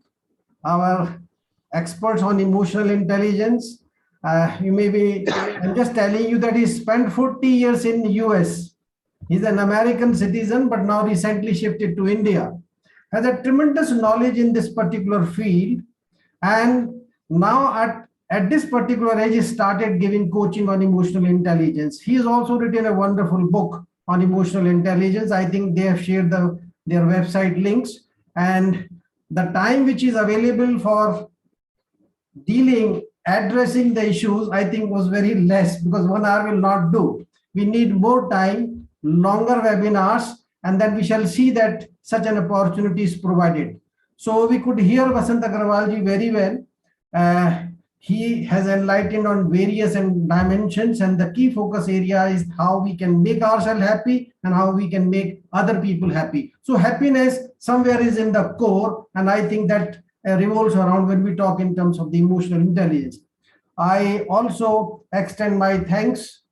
our experts on emotional intelligence. I'm just telling you that he spent 40 years in the US. He's an American citizen, but now recently shifted to India. Has a tremendous knowledge in this particular field. And now at this particular age, he started giving coaching on emotional intelligence. He has also written a wonderful book on emotional intelligence. I think they have shared their website links. And the time which is available for addressing the issues, I think was very less, because 1 hour will not do. We need more time, longer webinars, and then we shall see that such an opportunity is provided. So we could hear Vasant Agrawal ji very well. He has enlightened on various dimensions, and the key focus area is how we can make ourselves happy and how we can make other people happy. So happiness somewhere is in the core, and I think that revolves around when we talk in terms of the emotional intelligence. I also extend my thanks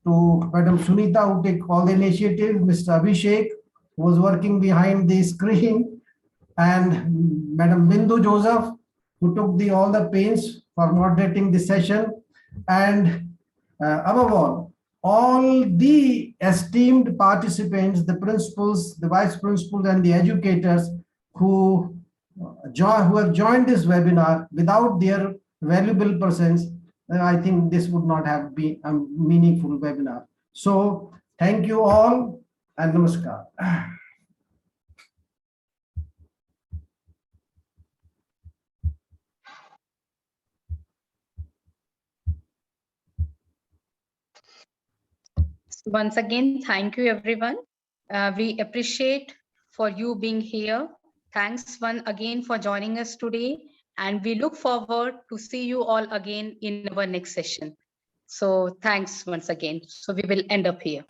to Madam Sunita, who took all the initiative, Mr. Abhishek, who was working behind the screen, and Madam Bindu Joseph, who took all the pains for moderating the session, and above all the esteemed participants, the principals, the vice principals, and the educators who have joined this webinar. Without their valuable presence, I think this would not have been a meaningful webinar. So thank you all, and namaskar. Once again, thank you, everyone. We appreciate for you being here. Thanks once again for joining us today. And we look forward to see you all again in our next session. So thanks once again. So we will end up here.